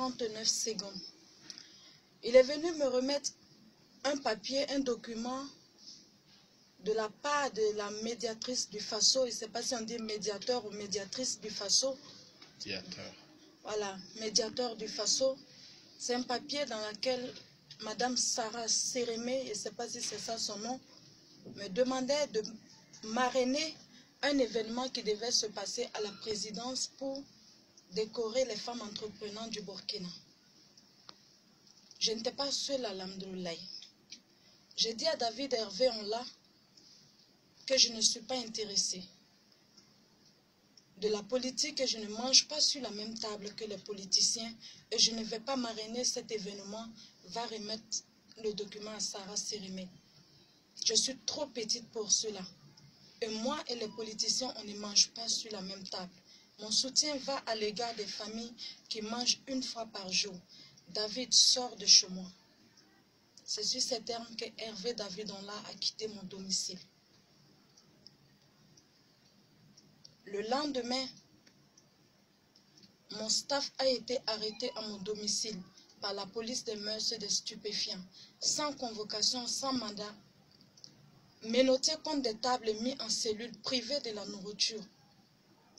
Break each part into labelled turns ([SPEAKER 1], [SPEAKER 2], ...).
[SPEAKER 1] 39 secondes. Il est venu me remettre un papier, un document de la part de la médiatrice du FASO. Je ne sais pas si on dit médiateur ou médiatrice du FASO.
[SPEAKER 2] Médiateur.
[SPEAKER 1] Voilà, médiateur du FASO. C'est un papier dans lequel Madame Sarah Sérémé, je ne sais pas si c'est ça son nom, me demandait de marrainer un événement qui devait se passer à la présidence pour décorer les femmes entreprenantes du Burkina. Je n'étais pas seule à l'Amdoulaye. J'ai dit à David Hervé en là que je ne suis pas intéressée de la politique et je ne mange pas sur la même table que les politiciens et je ne vais pas marrainer cet événement, va remettre le document à Sarah Sérémé. Je suis trop petite pour cela. Et moi et les politiciens, on ne mange pas sur la même table. Mon soutien va à l'égard des familles qui mangent une fois par jour. David sort de chez moi. C'est sur ces termes que Hervé Davidonla a quitté mon domicile. Le lendemain, mon staff a été arrêté à mon domicile par la police des mœurs et des stupéfiants, sans convocation, sans mandat, menotté contre des tables et mis en cellule privée de la nourriture,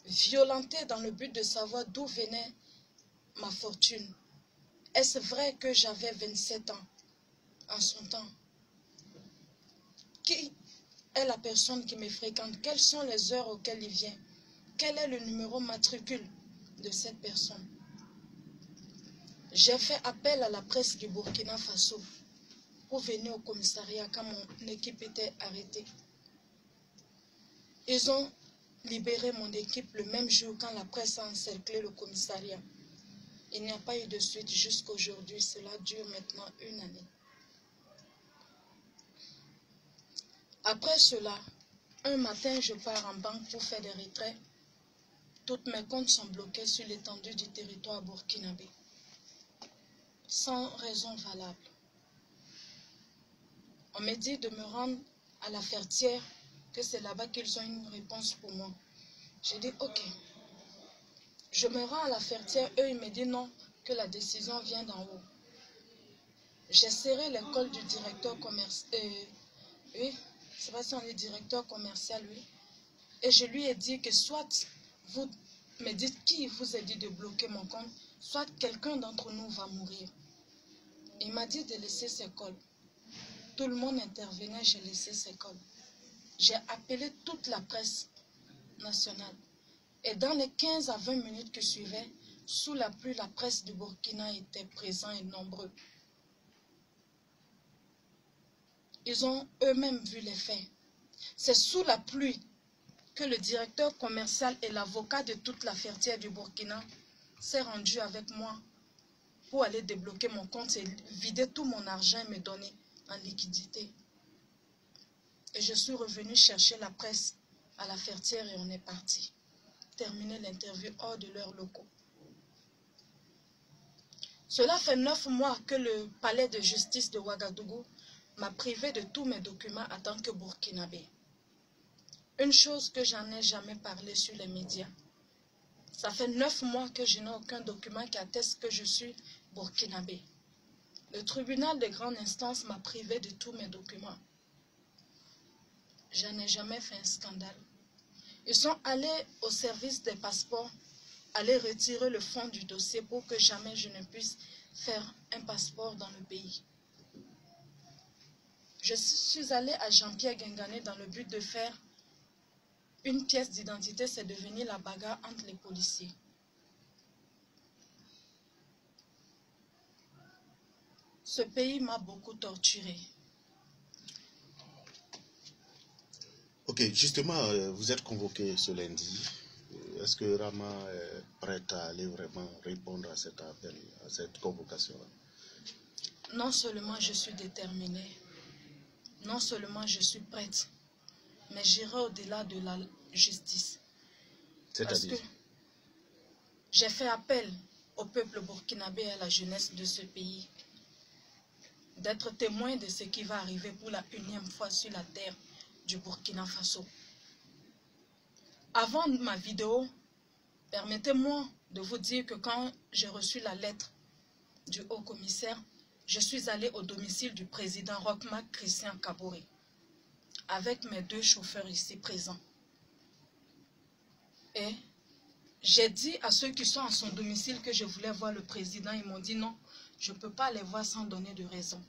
[SPEAKER 1] violenté dans le but de savoir d'où venait ma fortune. Est-ce vrai que j'avais 27 ans en son temps? Qui est la personne qui me fréquente? Quelles sont les heures auxquelles il vient? Quel est le numéro matricule de cette personne? J'ai fait appel à la presse du Burkina Faso pour venir au commissariat quand mon équipe était arrêtée. Ils ont libéré mon équipe le même jour quand la presse a encerclé le commissariat. Il n'y a pas eu de suite jusqu'à aujourd'hui. Cela dure maintenant 1 année. Après cela, un matin, je pars en banque pour faire des retraits. Toutes mes comptes sont bloqués sur l'étendue du territoire burkinabé, sans raison valable. On me dit de me rendre à la Fertière, que c'est là-bas qu'ils ont une réponse pour moi. J'ai dit ok. Je me rends à la Fertière, eux ils me disent non, que la décision vient d'en haut. J'ai serré l'école du directeur commercial, oui, je ne sais pas si on est directeur commercial, oui. Et je lui ai dit que soit vous me dites qui vous a dit de bloquer mon compte, soit quelqu'un d'entre nous va mourir. Il m'a dit de laisser cette école. Tout le monde intervenait, j'ai laissé cette école. J'ai appelé toute la presse nationale. Et dans les 15 à 20 minutes qui suivaient, sous la pluie, la presse du Burkina était présente et nombreux. Ils ont eux-mêmes vu les faits. C'est sous la pluie que le directeur commercial et l'avocat de toute la Fertière du Burkina s'est rendu avec moi pour aller débloquer mon compte et vider tout mon argent et me donner en liquidité. Et je suis revenu chercher la presse à la Fertière et on est parti. Terminer l'interview hors de leurs locaux. Cela fait 9 mois que le palais de justice de Ouagadougou m'a privé de tous mes documents en tant que burkinabé. Une chose que j'en ai jamais parlé sur les médias. Ça fait 9 mois que je n'ai aucun document qui atteste que je suis burkinabé. Le tribunal de grande instance m'a privé de tous mes documents. Je n'ai jamais fait un scandale. Ils sont allés au service des passeports, aller retirer le fond du dossier pour que jamais je ne puisse faire un passeport dans le pays. Je suis allée à Jean-Pierre Guingané dans le but de faire une pièce d'identité, c'est devenu la bagarre entre les policiers. Ce pays m'a beaucoup torturé.
[SPEAKER 2] Ok, justement, vous êtes convoqué ce lundi. Est-ce que Rama est prête à aller vraiment répondre à cet appel, à cette convocation?
[SPEAKER 1] Non seulement je suis déterminée, non seulement je suis prête, mais j'irai au-delà de la justice. Parce que j'ai fait appel au peuple burkinabé et à la jeunesse de ce pays d'être témoin de ce qui va arriver pour la 1e fois sur la terre du Burkina Faso. Avant ma vidéo, permettez-moi de vous dire que quand j'ai reçu la lettre du haut-commissaire, je suis allée au domicile du président Rochmark Christian Kaboré, avec mes 2 chauffeurs ici présents. Et j'ai dit à ceux qui sont à son domicile que je voulais voir le président. Ils m'ont dit non, je ne peux pas les voir sans donner de raison.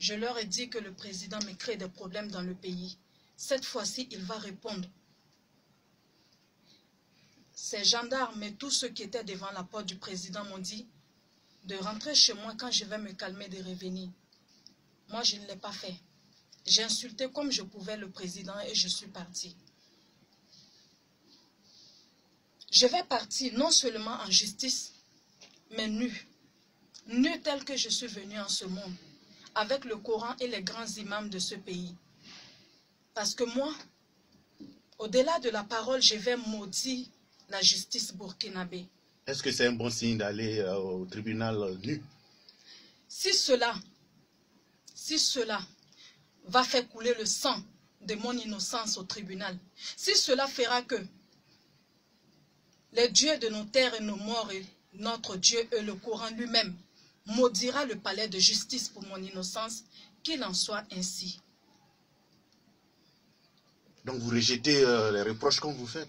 [SPEAKER 1] Je leur ai dit que le président me crée des problèmes dans le pays. Cette fois-ci, il va répondre. Ces gendarmes et tous ceux qui étaient devant la porte du président m'ont dit de rentrer chez moi quand je vais me calmer, de revenir. Moi, je ne l'ai pas fait. J'ai insulté comme je pouvais le président et je suis partie. Je vais partir non seulement en justice, mais nue. Nue telle que je suis venue en ce monde, avec le Coran et les grands imams de ce pays. Parce que moi, au-delà de la parole, je vais maudire la justice burkinabé.
[SPEAKER 2] Est-ce que c'est un bon signe d'aller au tribunal nu?
[SPEAKER 1] Si cela va faire couler le sang de mon innocence au tribunal, si cela fera que les dieux de nos terres et nos morts et notre Dieu et le Coran lui-même maudira le palais de justice pour mon innocence, qu'il en soit ainsi.
[SPEAKER 2] Donc vous rejetez les reproches qu'on vous fait?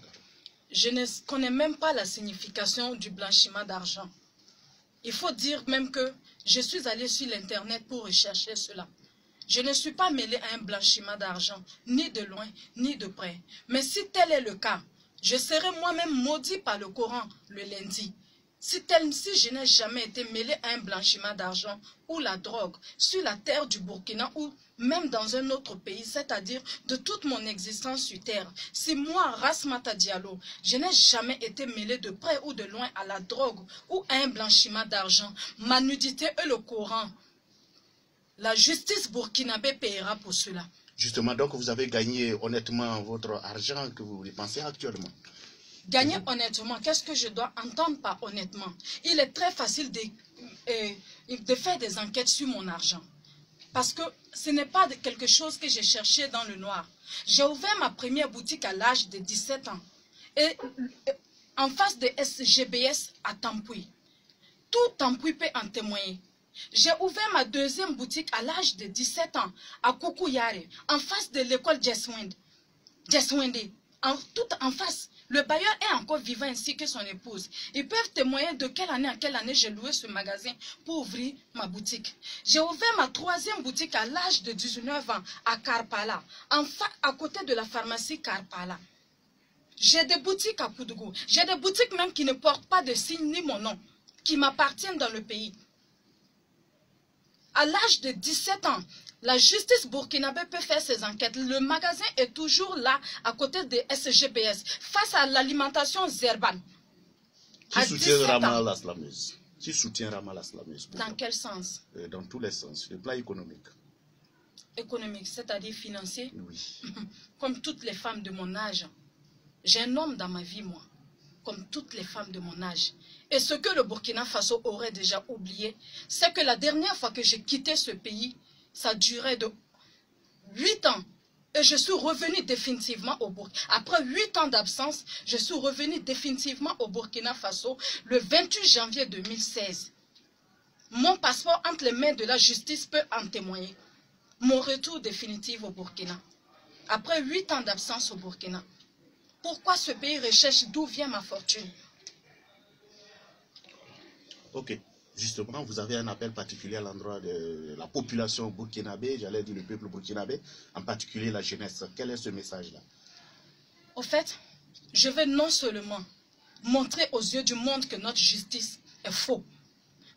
[SPEAKER 1] Je ne connais même pas la signification du blanchiment d'argent. Il faut dire même que je suis allée sur l'internet pour rechercher cela. Je ne suis pas mêlée à un blanchiment d'argent, ni de loin, ni de près. Mais si tel est le cas, je serai moi-même maudit par le Coran le lundi. Si je n'ai jamais été mêlé à un blanchiment d'argent ou la drogue sur la terre du Burkina ou même dans un autre pays, c'est-à-dire de toute mon existence sur terre, si moi, Rasmata Diallo, je n'ai jamais été mêlé de près ou de loin à la drogue ou à un blanchiment d'argent, ma nudité et le Coran, la justice burkinabé paiera pour cela.
[SPEAKER 2] Justement, donc vous avez gagné honnêtement votre argent que vous dépensez actuellement.
[SPEAKER 1] Gagner honnêtement, qu'est-ce que je dois entendre par honnêtement? Il est très facile de faire des enquêtes sur mon argent. Parce que ce n'est pas quelque chose que j'ai cherché dans le noir. J'ai ouvert ma première boutique à l'âge de 17 ans. Et en face de SGBS à Tampoui. Tout Tampoui peut en témoigner. J'ai ouvert ma deuxième boutique à l'âge de 17 ans à Koukouyare, en face de l'école Jeswende. Tout en face. Le bailleur est encore vivant ainsi que son épouse. Ils peuvent témoigner de quelle année à quelle année j'ai loué ce magasin pour ouvrir ma boutique. J'ai ouvert ma troisième boutique à l'âge de 19 ans à Karpala, à côté de la pharmacie Karpala. J'ai des boutiques à Koudougou. J'ai des boutiques même qui ne portent pas de signe ni mon nom, qui m'appartiennent dans le pays. À l'âge de 17 ans, la justice burkinabé peut faire ses enquêtes. Le magasin est toujours là, à côté de SGBS, face à l'alimentation Zerban.
[SPEAKER 2] Qui soutient Rama la slameuse? Qui soutient Rama la slameuse?
[SPEAKER 1] Dans quel sens?
[SPEAKER 2] Dans tous les sens, le plan économique.
[SPEAKER 1] Économique, c'est-à-dire financier?
[SPEAKER 2] Oui.
[SPEAKER 1] Comme toutes les femmes de mon âge. J'ai un homme dans ma vie, moi. Comme toutes les femmes de mon âge. Et ce que le Burkina Faso aurait déjà oublié, c'est que la dernière fois que j'ai quitté ce pays, ça durait de 8 ans. Et je suis revenu définitivement au Burkina. Après 8 ans d'absence, je suis revenu définitivement au Burkina Faso le 28 janvier 2016. Mon passeport entre les mains de la justice peut en témoigner. Mon retour définitif au Burkina. Après 8 ans d'absence au Burkina. Pourquoi ce pays recherche d'où vient ma fortune?
[SPEAKER 2] Ok. Justement, vous avez un appel particulier à l'endroit de la population burkinabé, j'allais dire le peuple burkinabé, en particulier la jeunesse. Quel est ce message-là?
[SPEAKER 1] Au fait, je vais non seulement montrer aux yeux du monde que notre justice est faux.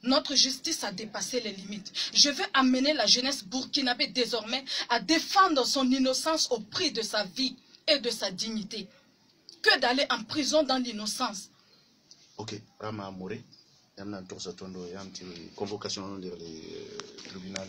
[SPEAKER 1] Notre justice a dépassé les limites. Je veux amener la jeunesse burkinabé désormais à défendre son innocence au prix de sa vie et de sa dignité. Que d'aller en prison dans l'innocence.
[SPEAKER 2] Ok, Rama Amore. Il y a une convocation du tribunal.